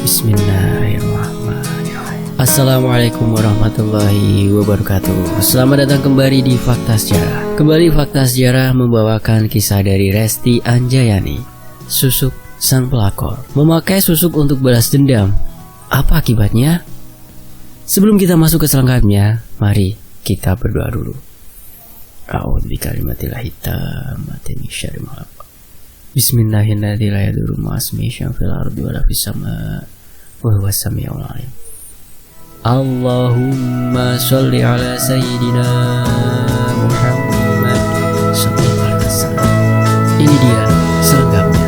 Bismillahirrahmanirrahim. Assalamualaikum warahmatullahi wabarakatuh. Selamat datang kembali di Fakta Sejarah. Kembali Fakta Sejarah membawakan kisah dari Resti Anjayani, Susuk sang pelakor. Memakai susuk untuk balas dendam, apa akibatnya? Sebelum kita masuk ke selengkapnya, mari kita berdoa dulu. A'udzu bikalimatillahit tammati min syarri ma khalaq. Bismillahirrahmanirrahim. Allahumma sholli ala sayyidina Muhammad sallallahu alaihi wasallam. Ini dia selengkapnya.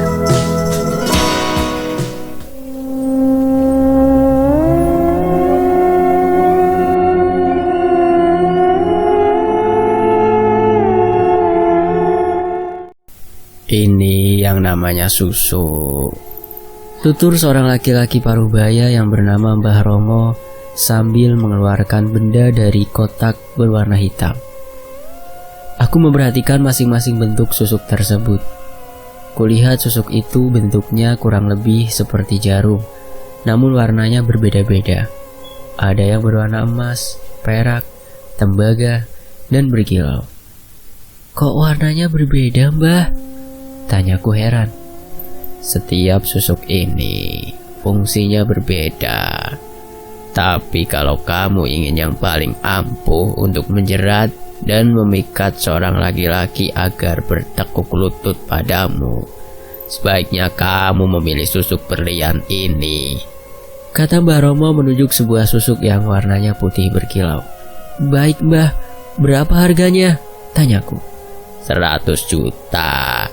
Ini yang namanya susuk. Tutur seorang laki-laki parubaya yang bernama Mbah Romo sambil mengeluarkan benda dari kotak berwarna hitam. Aku memperhatikan masing-masing bentuk susuk tersebut. Kulihat susuk itu bentuknya kurang lebih seperti jarum, namun warnanya berbeda-beda. Ada yang berwarna emas, perak, tembaga, dan berkilau. Kok warnanya berbeda, Mbah? Tanyaku heran. Setiap susuk ini fungsinya berbeda. Tapi kalau kamu ingin yang paling ampuh untuk menjerat dan memikat seorang laki-laki agar bertekuk lutut padamu, sebaiknya kamu memilih susuk berlian ini, kata Mbah Romo menunjuk sebuah susuk yang warnanya putih berkilau. Baik Mbah, berapa harganya? Tanyaku. 100 juta.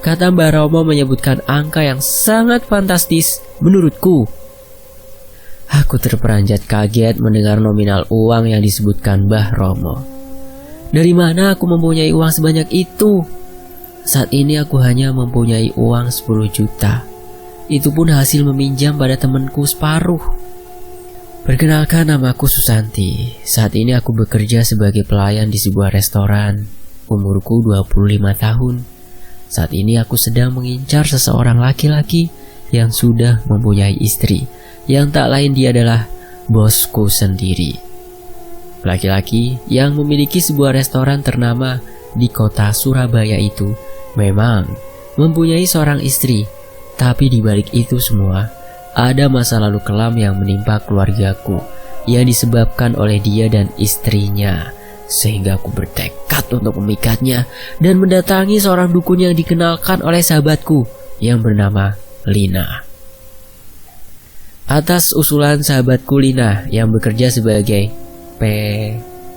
Kata Mbah Romo menyebutkan angka yang sangat fantastis menurutku. Aku terperanjat kaget mendengar nominal uang yang disebutkan Mbah Romo. Dari mana aku mempunyai uang sebanyak itu? Saat ini aku hanya mempunyai uang 10 juta. Itu pun hasil meminjam pada temanku separuh. Perkenalkan, namaku Susanti. Saat ini aku bekerja sebagai pelayan di sebuah restoran. Umurku 25 tahun. Saat ini aku sedang mengincar seseorang laki-laki yang sudah mempunyai istri, yang tak lain dia adalah bosku sendiri. Laki-laki yang memiliki sebuah restoran ternama di kota Surabaya itu memang mempunyai seorang istri, tapi di balik itu semua ada masa lalu kelam yang menimpa keluargaku yang disebabkan oleh dia dan istrinya. Sehingga aku bertekad untuk memikatnya dan mendatangi seorang dukun yang dikenalkan oleh sahabatku yang bernama Lina. Atas usulan sahabatku Lina yang bekerja sebagai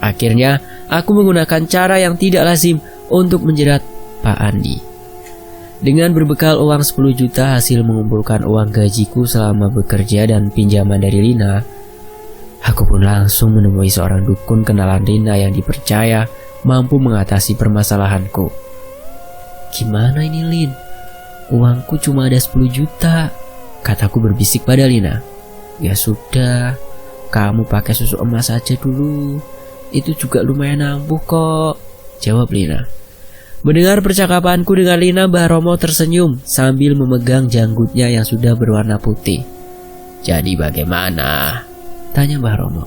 akhirnya aku menggunakan cara yang tidak lazim untuk menjerat Pak Andi. Dengan berbekal uang 10 juta hasil mengumpulkan uang gajiku selama bekerja dan pinjaman dari Lina, aku pun langsung menemui seorang dukun kenalan Lina yang dipercaya mampu mengatasi permasalahanku. Gimana ini Lin? Uangku cuma ada 10 juta, kataku berbisik pada Lina. Ya sudah, kamu pakai susu emas saja dulu. Itu juga lumayan ampuh kok, jawab Lina. Mendengar percakapanku dengan Lina, Mbah Romo tersenyum sambil memegang janggutnya yang sudah berwarna putih. Jadi bagaimana? Tanya Mbah Romo.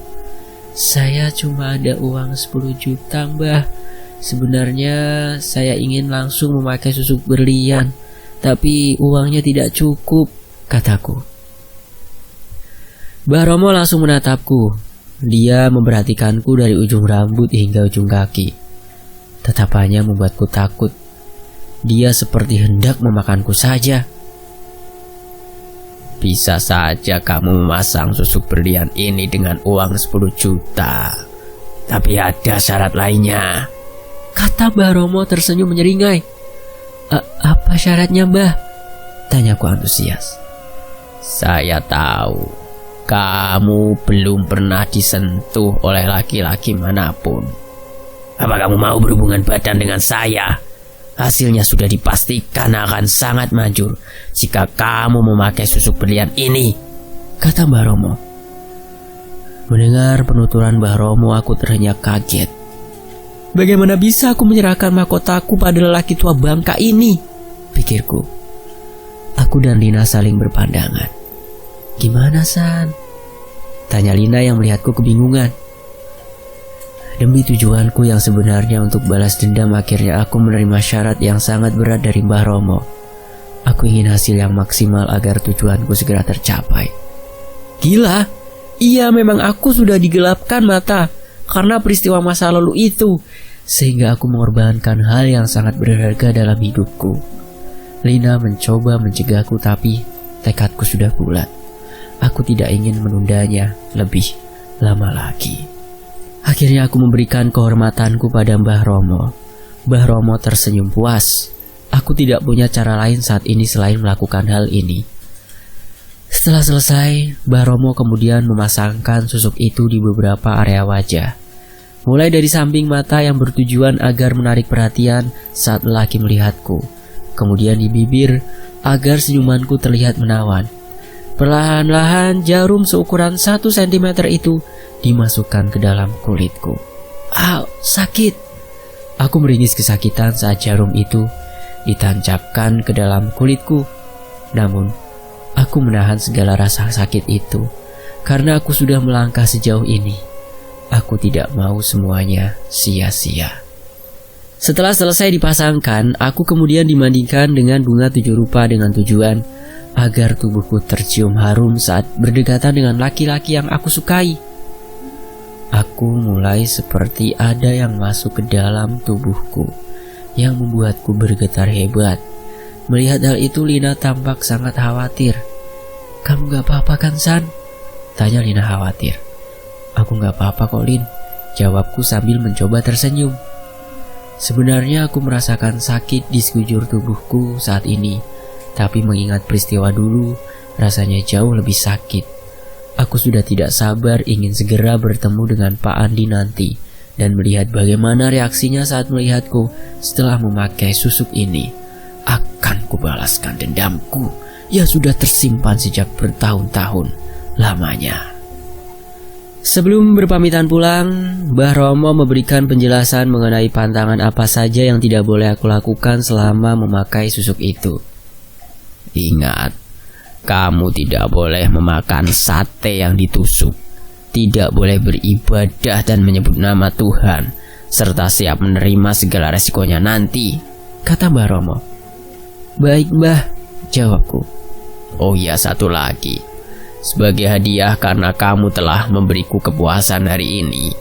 Saya cuma ada uang 10 juta Mbah. Sebenarnya saya ingin langsung memakai susuk berlian, tapi uangnya tidak cukup, kataku. Mbah Romo langsung menatapku. Dia memperhatikanku dari ujung rambut hingga ujung kaki. Tatapannya membuatku takut. Dia seperti hendak memakanku saja. Bisa saja kamu memasang susuk berlian ini dengan uang 10 juta. Tapi ada syarat lainnya, kata Mbah Romo tersenyum menyeringai. Apa syaratnya Mbah? Tanyaku antusias. Saya tahu kamu belum pernah disentuh oleh laki-laki manapun. Apa kamu mau berhubungan badan dengan saya? Hasilnya sudah dipastikan akan sangat manjur jika kamu memakai susuk berlian ini, kata Mbah Romo. Mendengar penuturan Mbah Romo, aku terhenyak kaget. Bagaimana bisa aku menyerahkan mahkotaku pada lelaki tua bangka ini? Pikirku. Aku dan Lina saling berpandangan. Gimana, San? Tanya Lina yang melihatku kebingungan. Demi tujuanku yang sebenarnya untuk balas dendam, akhirnya aku menerima syarat yang sangat berat dari Mbah Romo. Aku ingin hasil yang maksimal agar tujuanku segera tercapai. Gila? Iya, memang aku sudah digelapkan mata karena peristiwa masa lalu itu, sehingga aku mengorbankan hal yang sangat berharga dalam hidupku. Lina mencoba mencegahku, tapi tekadku sudah bulat. Aku tidak ingin menundanya lebih lama lagi. Akhirnya aku memberikan kehormatanku pada Mbah Romo. Mbah Romo tersenyum puas. Aku tidak punya cara lain saat ini selain melakukan hal ini. Setelah selesai, Mbah Romo kemudian memasangkan susuk itu di beberapa area wajah. Mulai dari samping mata yang bertujuan agar menarik perhatian saat lelaki melihatku. Kemudian di bibir agar senyumanku terlihat menawan. Perlahan-lahan jarum seukuran 1 cm itu dimasukkan ke dalam kulitku. Au, sakit. Aku meringis kesakitan saat jarum itu ditancapkan ke dalam kulitku. Namun, aku menahan segala rasa sakit itu karena aku sudah melangkah sejauh ini. Aku tidak mau semuanya sia-sia. Setelah selesai dipasangkan, aku kemudian dimandingkan dengan bunga 7 rupa dengan tujuan agar tubuhku tercium harum saat berdekatan dengan laki-laki yang aku sukai. Aku mulai seperti ada yang masuk ke dalam tubuhku yang membuatku bergetar hebat. Melihat hal itu, Lina tampak sangat khawatir. Kamu gak apa-apa kan, San? Tanya Lina khawatir. Aku gak apa-apa kok, Lin, jawabku sambil mencoba tersenyum. Sebenarnya aku merasakan sakit di sekujur tubuhku saat ini, tapi mengingat peristiwa dulu, rasanya jauh lebih sakit. Aku sudah tidak sabar ingin segera bertemu dengan Pak Andi nanti dan melihat bagaimana reaksinya saat melihatku setelah memakai susuk ini. Akan kubalaskan dendamku yang sudah tersimpan sejak bertahun-tahun lamanya. Sebelum berpamitan pulang, Mbah Romo memberikan penjelasan mengenai pantangan apa saja yang tidak boleh aku lakukan selama memakai susuk itu. Ingat, kamu tidak boleh memakan sate yang ditusuk, tidak boleh beribadah dan menyebut nama Tuhan, serta siap menerima segala resikonya nanti, kata Mbah Romo. Baik, Mbah, jawabku. Oh iya, satu lagi. Sebagai hadiah karena kamu telah memberiku kepuasan hari ini,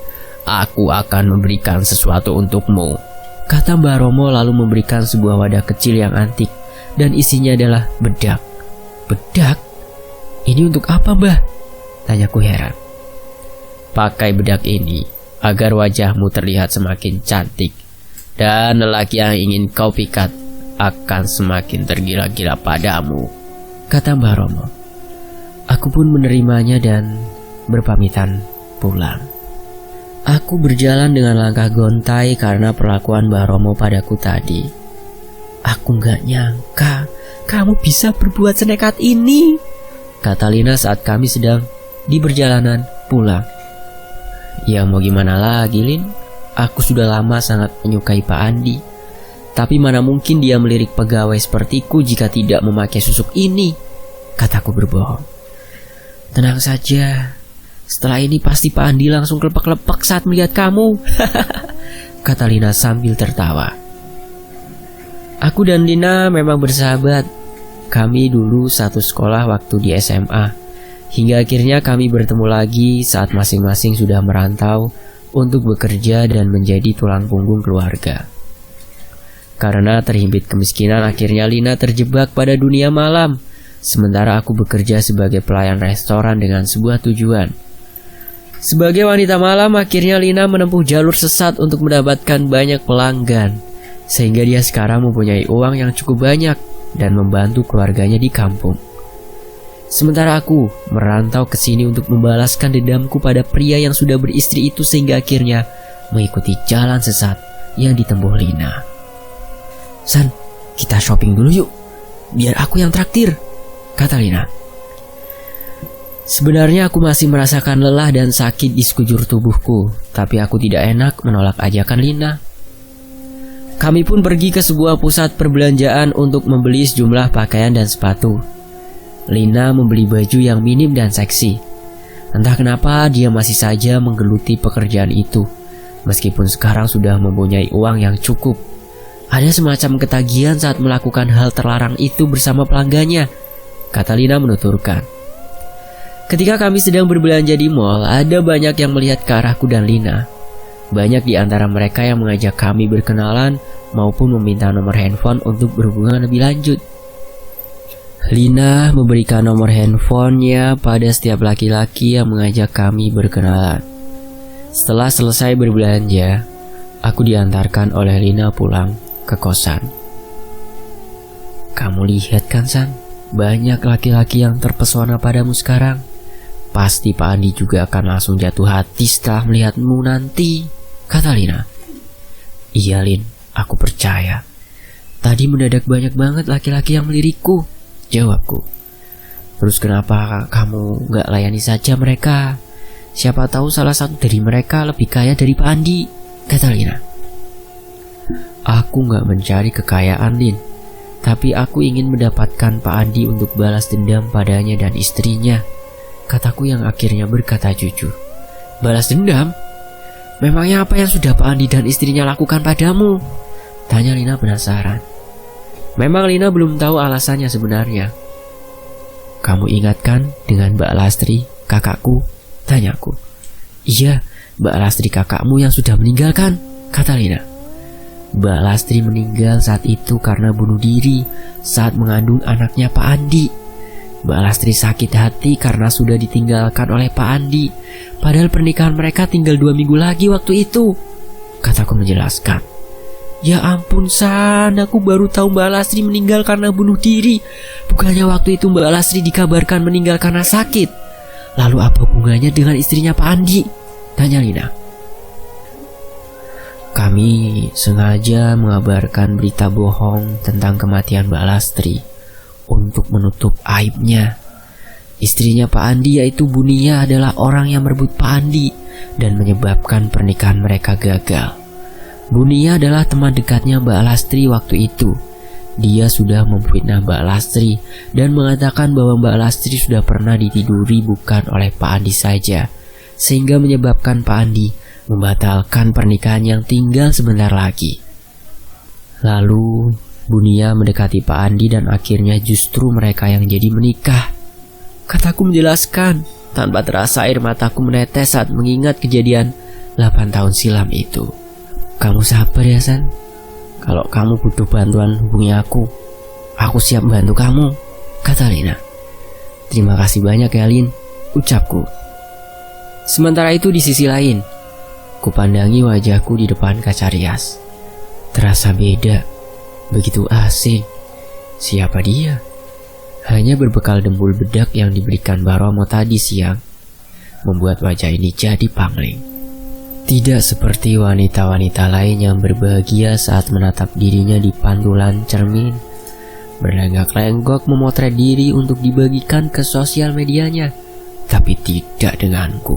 aku akan memberikan sesuatu untukmu, kata Mbah Romo lalu memberikan sebuah wadah kecil yang antik dan isinya adalah bedak. Bedak? Ini untuk apa, Mbah? Tanyaku heran. Pakai bedak ini agar wajahmu terlihat semakin cantik dan lelaki yang ingin kau pikat akan semakin tergila-gila padamu, kata Mbah Romo. Aku pun menerimanya dan berpamitan pulang. Aku berjalan dengan langkah gontai karena perlakuan Mbah Romo padaku tadi. Aku gak nyangka kamu bisa berbuat senekat ini, kata Lina saat kami sedang di perjalanan pulang. Ya mau gimana lagi, Lin? Aku sudah lama sangat menyukai Pak Andi. Tapi mana mungkin dia melirik pegawai sepertiku jika tidak memakai susuk ini, kataku berbohong. Tenang saja, setelah ini pasti Pak Andi langsung kelepek-lepek saat melihat kamu, kata Lina sambil tertawa. Aku dan Lina memang bersahabat. Kami dulu satu sekolah waktu di SMA, hingga akhirnya kami bertemu lagi saat masing-masing sudah merantau untuk bekerja dan menjadi tulang punggung keluarga. Karena terhimpit kemiskinan, akhirnya Lina terjebak pada dunia malam, sementara aku bekerja sebagai pelayan restoran dengan sebuah tujuan. Sebagai wanita malam, akhirnya Lina menempuh jalur sesat untuk mendapatkan banyak pelanggan, sehingga dia sekarang mempunyai uang yang cukup banyak dan membantu keluarganya di kampung. Sementara aku merantau ke sini untuk membalaskan dendamku pada pria yang sudah beristri itu, sehingga akhirnya mengikuti jalan sesat yang ditempuh Lina. San, kita shopping dulu yuk, biar aku yang traktir, kata Lina. Sebenarnya aku masih merasakan lelah dan sakit di sekujur tubuhku, tapi aku tidak enak menolak ajakan Lina. Kami pun pergi ke sebuah pusat perbelanjaan untuk membeli sejumlah pakaian dan sepatu. Lina membeli baju yang minim dan seksi. Entah kenapa dia masih saja menggeluti pekerjaan itu, meskipun sekarang sudah mempunyai uang yang cukup. Ada semacam ketagihan saat melakukan hal terlarang itu bersama pelanggannya, kata Lina menuturkan. Ketika kami sedang berbelanja di mall, ada banyak yang melihat ke arahku dan Lina. Banyak di antara mereka yang mengajak kami berkenalan maupun meminta nomor handphone untuk berhubungan lebih lanjut. Lina memberikan nomor handphonenya pada setiap laki-laki yang mengajak kami berkenalan. Setelah selesai berbelanja, aku diantarkan oleh Lina pulang ke kosan. Kamu lihat kan, San? Banyak laki-laki yang terpesona padamu sekarang. Pasti Pak Andi juga akan langsung jatuh hati setelah melihatmu nanti, kata Lina. Iya, Lin, aku percaya. Tadi mendadak banyak banget laki-laki yang melirikku, jawabku. Terus kenapa kamu gak layani saja mereka? Siapa tahu salah satu dari mereka lebih kaya dari Pak Andi, kata Lina. Aku gak mencari kekayaan, Lin. Tapi aku ingin mendapatkan Pak Andi untuk balas dendam padanya dan istrinya, kataku yang akhirnya berkata jujur. Balas dendam? Memangnya apa yang sudah Pak Andi dan istrinya lakukan padamu? Tanya Lina penasaran. Memang Lina belum tahu alasannya sebenarnya. Kamu ingatkan dengan Mbak Lastri, kakakku? Tanyaku. Iya, Mbak Lastri kakakmu yang sudah meninggalkan, kata Lina. Mbak Lastri meninggal saat itu karena bunuh diri saat mengandung anaknya Pak Andi. Mbak Lastri sakit hati karena sudah ditinggalkan oleh Pak Andi, padahal pernikahan mereka tinggal 2 minggu lagi waktu itu, kataku menjelaskan. Ya ampun, San, aku baru tahu Mbak Lastri meninggal karena bunuh diri. Bukannya waktu itu Mbak Lastri dikabarkan meninggal karena sakit. Lalu apa hubungannya dengan istrinya Pak Andi? Tanya Lina. Kami sengaja mengabarkan berita bohong tentang kematian Mbak Lastri untuk menutup aibnya. Istrinya Pak Andi yaitu Bunia adalah orang yang merebut Pak Andi dan menyebabkan pernikahan mereka gagal. Bunia adalah teman dekatnya Mbak Lastri waktu itu. Dia sudah memfitnah Mbak Lastri dan mengatakan bahwa Mbak Lastri sudah pernah ditiduri bukan oleh Pak Andi saja, sehingga menyebabkan Pak Andi membatalkan pernikahan yang tinggal sebentar lagi. Lalu Bunia mendekati Pak Andi dan akhirnya justru mereka yang jadi menikah, kataku menjelaskan. Tanpa terasa air mataku menetes saat mengingat kejadian 8 tahun silam itu. Kamu sabar ya, San. Kalau kamu butuh bantuan hubungi aku siap bantu kamu, kata Lina. Terima kasih banyak ya, Lin, ucapku. Sementara itu di sisi lain, kupandangi wajahku di depan kaca rias. Terasa beda, begitu asing. Siapa dia? Hanya berbekal dembul bedak yang diberikan Baromo tadi siang membuat wajah ini jadi pangling. Tidak seperti wanita-wanita lain yang berbahagia saat menatap dirinya di pantulan cermin, berlenggak-lenggok memotret diri untuk dibagikan ke sosial medianya. Tapi tidak denganku.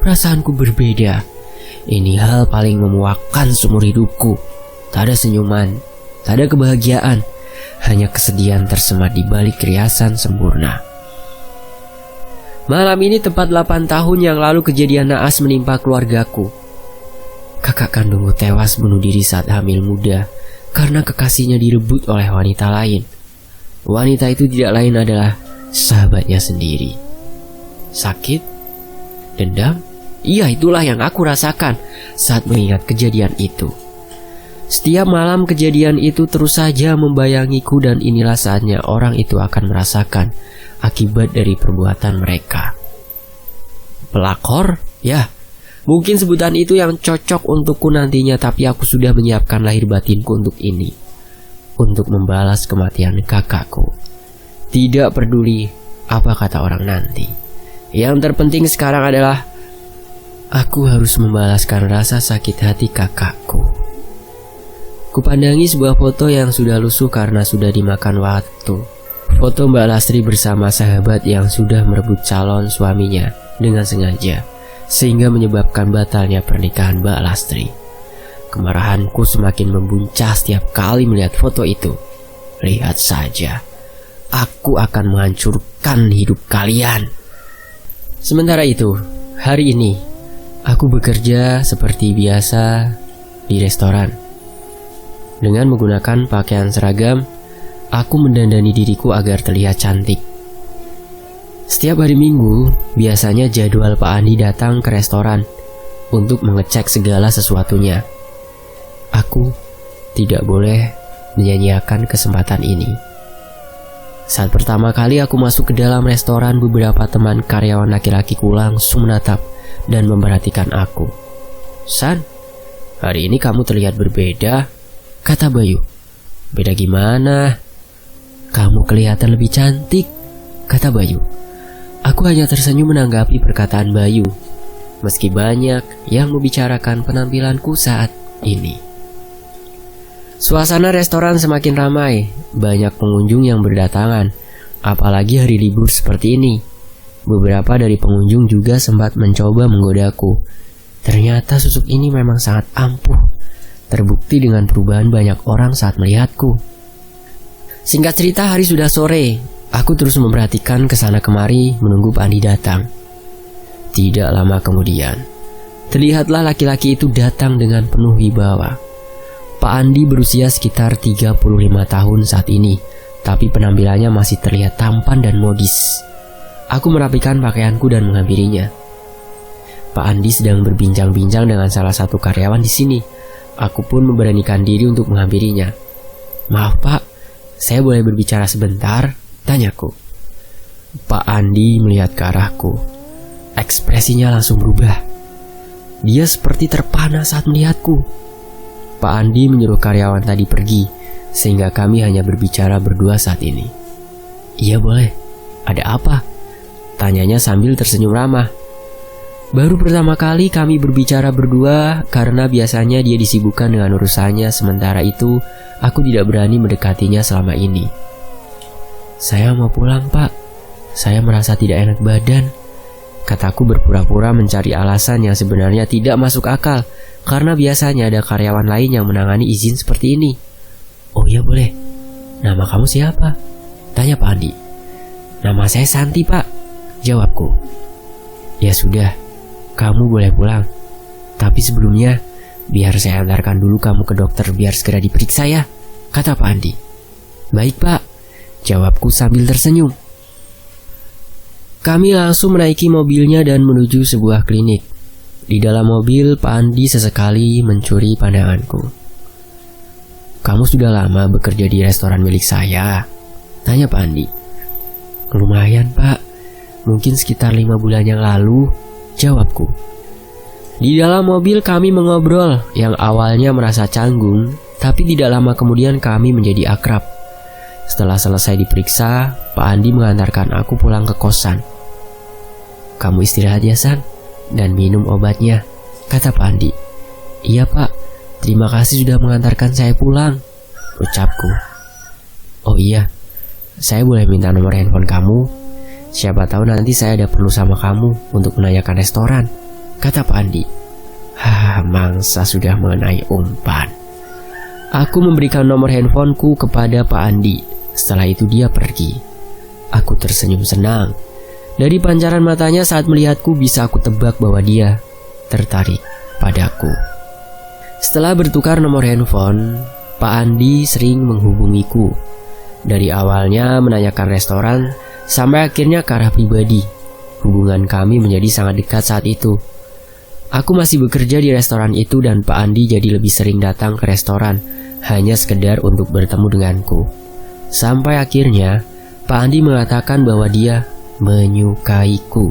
Perasaanku berbeda. Ini hal paling memuakkan seumur hidupku. Tak ada senyuman, tak ada kebahagiaan, hanya kesedihan tersemat di balik riasan sempurna. Malam ini tepat 8 tahun yang lalu kejadian naas menimpa keluargaku. Kakak kandungku tewas bunuh diri saat hamil muda karena kekasihnya direbut oleh wanita lain. Wanita itu tidak lain adalah sahabatnya sendiri. Sakit? Dendam? Iya, itulah yang aku rasakan saat mengingat kejadian itu. Setiap malam kejadian itu terus saja membayangiku dan inilah saatnya orang itu akan merasakan akibat dari perbuatan mereka. Pelakor? Ya, mungkin sebutan itu yang cocok untukku nantinya, tapi aku sudah menyiapkan lahir batinku untuk ini. Untuk membalas kematian kakakku. Tidak peduli apa kata orang nanti. Yang terpenting sekarang adalah aku harus membalaskan rasa sakit hati kakakku. Kupandangi sebuah foto yang sudah lusuh karena sudah dimakan waktu. Foto Mbak Lastri bersama sahabat yang sudah merebut calon suaminya dengan sengaja, sehingga menyebabkan batalnya pernikahan Mbak Lastri. Kemarahanku semakin membuncah setiap kali melihat foto itu. Lihat saja, Aku akan menghancurkan hidup kalian. Sementara itu, hari ini aku bekerja seperti biasa di restoran. Dengan menggunakan pakaian seragam, aku mendandani diriku agar terlihat cantik. Setiap hari Minggu, biasanya jadwal Pak Andi datang ke restoran untuk mengecek segala sesuatunya. Aku tidak boleh menyanyiakan kesempatan ini. Saat pertama kali aku masuk ke dalam restoran, beberapa teman karyawan laki-lakiku langsung menatap dan memperhatikan aku. "San, hari ini kamu terlihat berbeda," kata Bayu. "Beda gimana?" "Kamu kelihatan lebih cantik," kata Bayu. Aku hanya tersenyum menanggapi perkataan Bayu, meski banyak yang membicarakan penampilanku saat ini. Suasana restoran semakin ramai, banyak pengunjung yang berdatangan, apalagi hari libur seperti ini. Beberapa dari pengunjung juga sempat mencoba menggodaku. Ternyata susuk ini memang sangat ampuh, terbukti dengan perubahan banyak orang saat melihatku. Singkat cerita, hari sudah sore. Aku terus memperhatikan kesana kemari menunggu Pak Andi datang. Tidak lama kemudian, terlihatlah laki-laki itu datang dengan penuh wibawa. Pak Andi berusia sekitar 35 tahun saat ini, tapi penampilannya masih terlihat tampan dan modis. Aku merapikan pakaianku dan menghampirinya. Pak Andi sedang berbincang-bincang dengan salah satu karyawan di sini. Aku pun memberanikan diri untuk menghampirinya. "Maaf Pak, saya boleh berbicara sebentar?" tanyaku. Pak Andi melihat ke arahku. Ekspresinya langsung berubah. Dia seperti terpana saat melihatku. Pak Andi menyuruh karyawan tadi pergi, sehingga kami hanya berbicara berdua saat ini. "Iya boleh, ada apa?" tanyanya sambil tersenyum ramah. Baru pertama kali kami berbicara berdua karena biasanya dia disibukkan dengan urusannya, sementara itu aku tidak berani mendekatinya selama ini. "Saya mau pulang Pak, saya merasa tidak enak badan," kataku berpura-pura mencari alasan yang sebenarnya tidak masuk akal, karena biasanya ada karyawan lain yang menangani izin seperti ini. "Oh iya boleh. Nama kamu siapa?" tanya Pak Andi. "Nama saya Santi Pak," jawabku. "Ya sudah, kamu boleh pulang. Tapi sebelumnya, biar saya antarkan dulu kamu ke dokter biar segera diperiksa ya," kata Pak Andi. "Baik Pak," jawabku sambil tersenyum. Kami langsung menaiki mobilnya dan menuju sebuah klinik. Di dalam mobil, Pak Andi sesekali mencuri pandanganku. "Kamu sudah lama bekerja di restoran milik saya?" tanya Pak Andi. "Lumayan Pak, mungkin sekitar 5 bulan yang lalu," jawabku. Di dalam mobil kami mengobrol, yang awalnya merasa canggung, tapi tidak lama kemudian kami menjadi akrab. Setelah selesai diperiksa, Pak Andi mengantarkan aku pulang ke kosan. "Kamu istirahat ya San, dan minum obatnya," kata Pak Andi. "Iya Pak, terima kasih sudah mengantarkan saya pulang," ucapku. "Oh iya, saya boleh minta nomor handphone kamu? Siapa tahu nanti saya ada perlu sama kamu untuk menanyakan restoran," kata Pak Andi. Mangsa sudah mengenai umpan. Aku memberikan nomor handphoneku kepada Pak Andi. Setelah itu dia pergi. Aku tersenyum senang. Dari pancaran matanya saat melihatku bisa aku tebak bahwa dia tertarik padaku. Setelah bertukar nomor handphone, Pak Andi sering menghubungiku. Dari awalnya menanyakan restoran, sampai akhirnya ke arah pribadi. Hubungan kami menjadi sangat dekat saat itu. Aku masih bekerja di restoran itu dan Pak Andi jadi lebih sering datang ke restoran, hanya sekedar untuk bertemu denganku. Sampai akhirnya, Pak Andi mengatakan bahwa dia menyukaiku.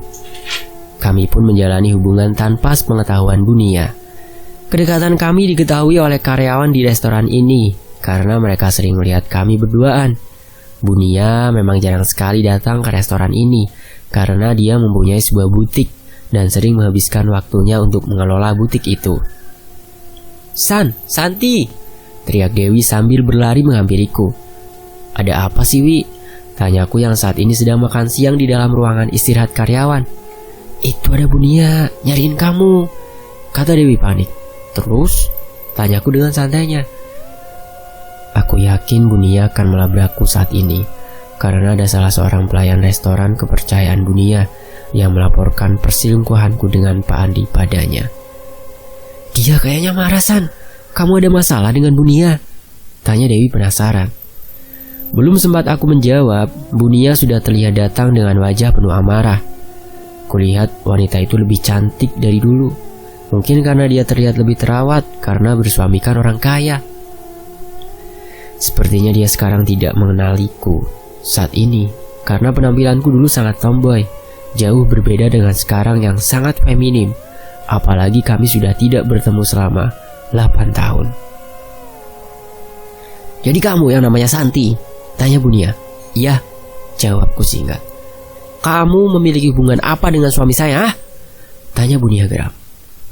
Kami pun menjalani hubungan tanpa sepengetahuan Bunia. Kedekatan kami diketahui oleh karyawan di restoran ini karena mereka sering melihat kami berduaan. Bunia memang jarang sekali datang ke restoran ini karena dia mempunyai sebuah butik dan sering menghabiskan waktunya untuk mengelola butik itu. Santi!" teriak Dewi sambil berlari menghampiriku. "Ada apa sih, Wi?" tanyaku yang saat ini sedang makan siang di dalam ruangan istirahat karyawan. "Itu ada Bunia, nyariin kamu," kata Dewi panik. "Terus?" tanyaku dengan santainya. Aku yakin Bunia akan melabrakku saat ini. karena ada salah seorang pelayan restoran kepercayaan Bunia yang melaporkan perselingkuhanku dengan Pak Andi padanya. Dia kayaknya marah, San. Kamu ada masalah dengan Bunia? Tanya Dewi penasaran. Belum sempat aku menjawab, Bunia sudah terlihat datang dengan wajah penuh amarah. Kulihat wanita itu lebih cantik dari dulu. Mungkin karena dia terlihat lebih terawat karena bersuamikan orang kaya. Sepertinya dia sekarang tidak mengenaliku saat ini karena penampilanku dulu sangat tomboy, jauh berbeda dengan sekarang yang sangat feminim. Apalagi kami sudah tidak bertemu selama 8 tahun. Jadi kamu yang namanya Santi? Tanya Bunia. Iya, jawabku singkat. Kamu memiliki hubungan apa dengan suami saya? Tanya Bunia geram.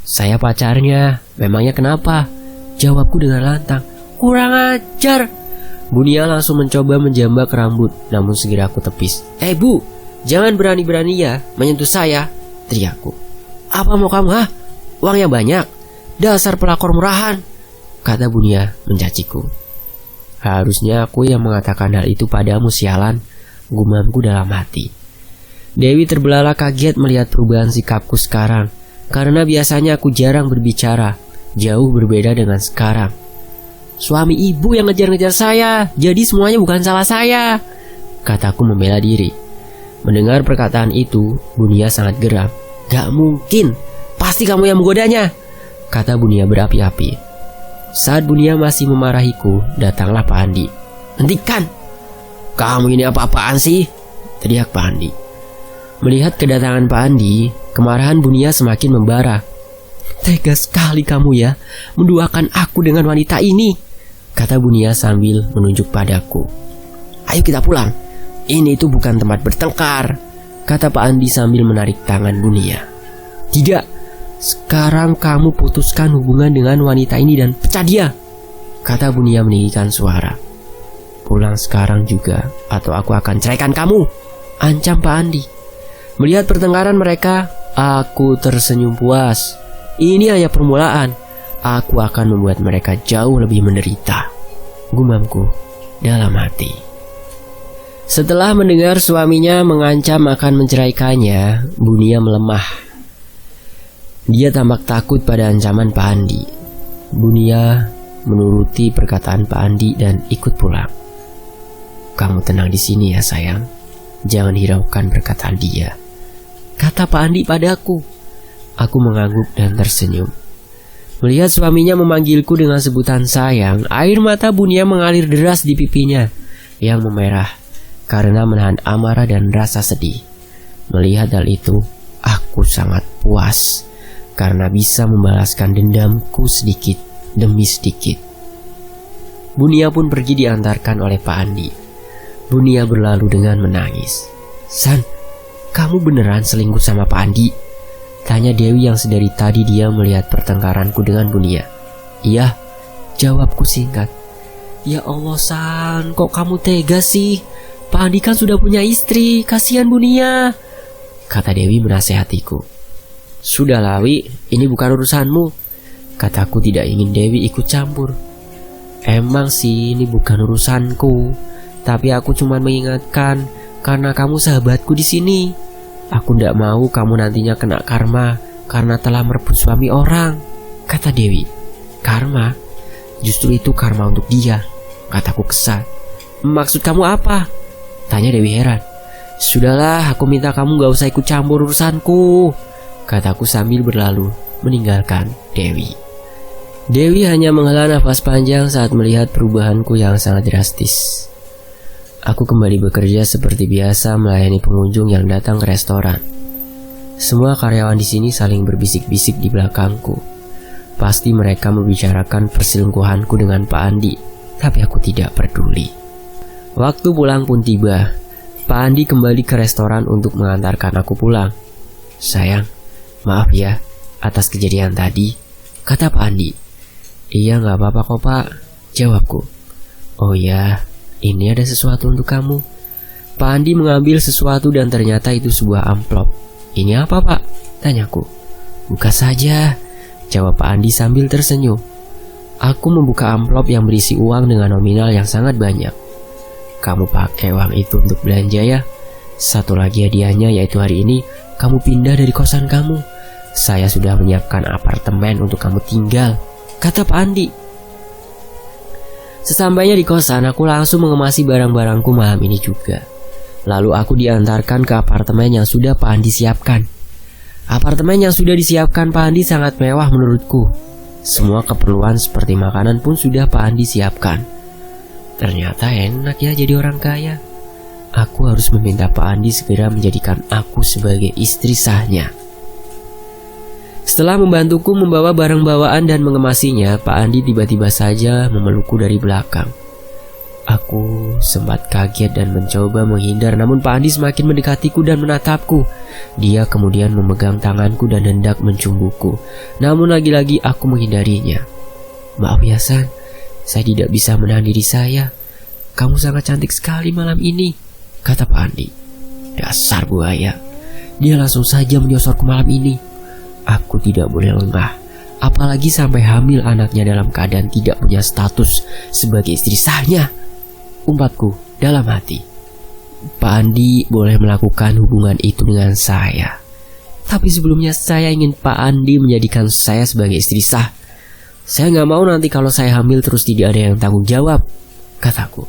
Saya pacarnya, memangnya kenapa? Jawabku dengan lantang. Kurang ajar. Bunia langsung mencoba menjambak rambut, namun segera aku tepis. Bu, jangan berani-berani ya menyentuh saya, teriakku. Apa mau kamu, Uangnya banyak. Dasar pelakor murahan, kata Bunia mencaciku. Harusnya aku yang mengatakan hal itu padamu, sialan, gumamku dalam hati. Dewi terbelalak kaget melihat perubahan sikapku sekarang, karena biasanya aku jarang berbicara, jauh berbeda dengan sekarang. Suami ibu yang ngejar-ngejar saya, jadi semuanya bukan salah saya, kataku membela diri. Mendengar perkataan itu, Bunia sangat geram. Gak mungkin, pasti kamu yang menggodanya, kata Bunia berapi-api. Saat Bunia masih memarahiku, datanglah Pak Andi. Hentikan! Kamu ini apa-apaan sih? Teriak Pak Andi. Melihat kedatangan Pak Andi, kemarahan Bunia semakin membara. Tega sekali kamu ya, menduakan aku dengan wanita ini, kata Bunia sambil menunjuk padaku. Ayo kita pulang, ini itu bukan tempat bertengkar, kata Pak Andi sambil menarik tangan Bunia. Tidak, sekarang kamu putuskan hubungan dengan wanita ini dan pecah dia, kata Bunia meninggikan suara. Pulang sekarang juga atau aku akan ceraikan kamu, ancam Pak Andi. Melihat pertengkaran mereka, aku tersenyum puas. Ini hanya permulaan. Aku akan membuat mereka jauh lebih menderita, gumamku dalam hati. Setelah mendengar suaminya mengancam akan menceraikannya, Bunia melemah. Dia tampak takut pada ancaman Pak Andi. Bunia menuruti perkataan Pak Andi dan ikut pulang. Kamu tenang di sini ya sayang, jangan hiraukan perkataan dia, kata Pak Andi padaku. Aku mengangguk dan tersenyum. Melihat suaminya memanggilku dengan sebutan sayang, air mata Bunia mengalir deras di pipinya yang memerah karena menahan amarah dan rasa sedih. Melihat hal itu, aku sangat puas karena bisa membalaskan dendamku sedikit demi sedikit. Bunia pun pergi diantarkan oleh Pak Andi. Bunia berlalu dengan menangis. San, kamu beneran selingkuh sama Pak Andi? Tanya Dewi yang sedari tadi dia melihat pertengkaranku dengan Bunia. Iya, jawabku singkat. Ya Allah San, kok kamu tega sih? Pak Andi kan sudah punya istri, kasihan Bunia, kata Dewi menasehatiku. Sudah Lawi, ini bukan urusanmu, kataku tidak ingin Dewi ikut campur. Emang sih ini bukan urusanku, tapi aku cuma mengingatkan karena kamu sahabatku di sini. Aku tidak mau kamu nantinya kena karma karena telah merebut suami orang, kata Dewi. Karma? Justru itu karma untuk dia, kataku kesal. Maksud kamu apa? Tanya Dewi heran. Sudahlah, aku minta kamu gak usah ikut campur urusanku, kataku sambil berlalu meninggalkan Dewi. Dewi hanya menghela nafas panjang saat melihat perubahanku yang sangat drastis. Aku kembali bekerja seperti biasa melayani pengunjung yang datang ke restoran. Semua karyawan di sini saling berbisik-bisik di belakangku. Pasti mereka membicarakan perselingkuhanku dengan Pak Andi, tapi aku tidak peduli. Waktu pulang pun tiba. Pak Andi kembali ke restoran untuk mengantarkan aku pulang. Sayang, maaf ya atas kejadian tadi, kata Pak Andi. Iya gak apa-apa kok Pak, jawabku. Oh ya, ini ada sesuatu untuk kamu. Pak Andi mengambil sesuatu dan ternyata itu sebuah amplop. Ini apa Pak? Tanyaku. Buka saja, jawab Pak Andi sambil tersenyum. Aku membuka amplop yang berisi uang dengan nominal yang sangat banyak. kamu pakai uang itu untuk belanja ya. Satu lagi hadiahnya, yaitu hari ini kamu pindah dari kosan kamu. Saya sudah menyiapkan apartemen untuk kamu tinggal, kata Pak Andi. Sesampainya di kosan, aku langsung mengemasi barang-barangku malam ini juga. Lalu aku diantarkan ke apartemen yang sudah Pak Andi siapkan. Apartemen yang sudah disiapkan Pak Andi sangat mewah menurutku. Semua keperluan seperti makanan pun sudah Pak Andi siapkan. Ternyata enak ya jadi orang kaya. Aku harus meminta Pak Andi segera menjadikan aku sebagai istri sahnya. Setelah membantuku membawa barang bawaan dan mengemasinya, Pak Andi tiba-tiba saja memelukku dari belakang. Aku sempat kaget dan mencoba menghindar, namun Pak Andi semakin mendekatiku dan menatapku. Dia kemudian memegang tanganku dan hendak mencumbuku, namun lagi-lagi aku menghindarinya. Maaf ya San, saya tidak bisa menahan diri saya. Kamu sangat cantik sekali malam ini, kata Pak Andi. Dasar buaya. Dia langsung saja menyosor ke malam ini. Aku tidak boleh lengah, apalagi sampai hamil anaknya dalam keadaan tidak punya status sebagai istri sahnya, umpatku dalam hati. Pak Andi boleh melakukan hubungan itu dengan saya, tapi sebelumnya saya ingin Pak Andi menjadikan saya sebagai istri sah. Saya gak mau nanti kalau saya hamil terus tidak ada yang tanggung jawab, kataku.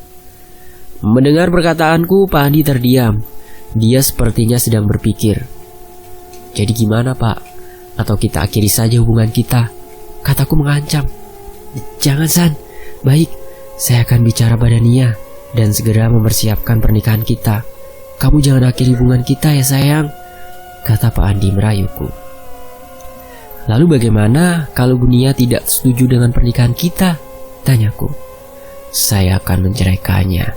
Mendengar perkataanku, Pak Andi terdiam. Dia sepertinya sedang berpikir. Jadi gimana Pak? Atau kita akhiri saja hubungan kita? Kataku mengancam. Jangan San, baik, saya akan bicara pada Nia dan segera mempersiapkan pernikahan kita. Kamu jangan akhiri hubungan kita ya sayang, kata Pak Andi merayuku. Lalu bagaimana kalau Bu Nia tidak setuju dengan pernikahan kita? Tanyaku. Saya akan menceraikannya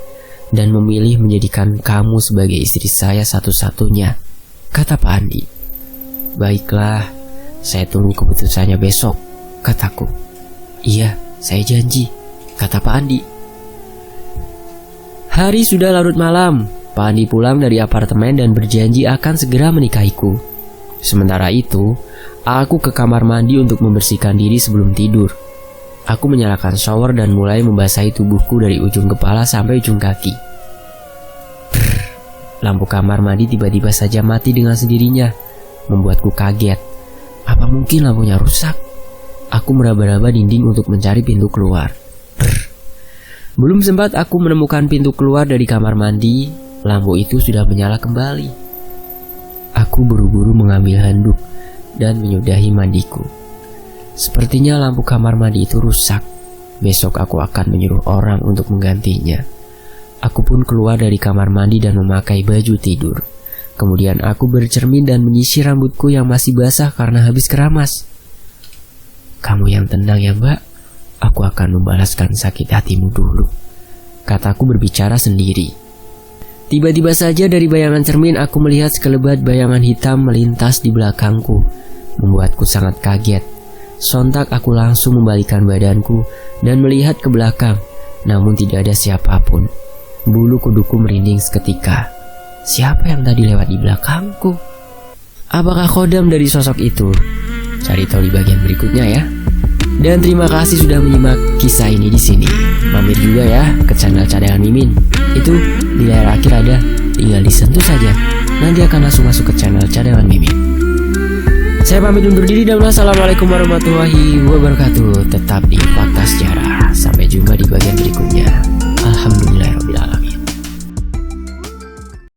dan memilih menjadikan kamu sebagai istri saya satu-satunya, kata Pak Andi. Baiklah, saya tunggu keputusannya besok, kataku. Iya, saya janji, kata Pak Andi. Hari sudah larut malam. Pak Andi pulang dari apartemen dan berjanji akan segera menikahiku. Sementara itu, aku ke kamar mandi untuk membersihkan diri sebelum tidur. Aku menyalakan shower dan mulai membasahi tubuhku dari ujung kepala sampai ujung kaki. Brr, lampu kamar mandi tiba-tiba saja mati dengan sendirinya, membuatku kaget. Apa mungkin lampunya rusak? Aku meraba-raba dinding untuk mencari pintu keluar. Brr. Belum sempat aku menemukan pintu keluar dari kamar mandi, lampu itu sudah menyala kembali. Aku buru-buru mengambil handuk dan menyudahi mandiku. Sepertinya lampu kamar mandi itu rusak. Besok aku akan menyuruh orang untuk menggantinya. Aku pun keluar dari kamar mandi dan memakai baju tidur. Kemudian aku bercermin dan menyisir rambutku yang masih basah karena habis keramas. Kamu yang tenang ya Mbak, aku akan membalaskan sakit hatimu dulu, kataku berbicara sendiri. Tiba-tiba saja dari bayangan cermin aku melihat sekelebat bayangan hitam melintas di belakangku, membuatku sangat kaget. Sontak aku langsung membalikkan badanku dan melihat ke belakang, namun tidak ada siapapun. Bulu kuduku merinding seketika. Siapa yang tadi lewat di belakangku? Apakah kodam dari sosok itu? Cari tahu di bagian berikutnya ya. Dan terima kasih sudah menyimak kisah ini di sini. Mampir juga ya ke channel Cadangan Mimin. Itu di layar akhir ada, tinggal disentuh saja. Nanti akan langsung masuk ke channel Cadangan Mimin. Saya pamit undur diri dan wassalamualaikum warahmatullahi wabarakatuh. Tetap di Fakta Sejarah.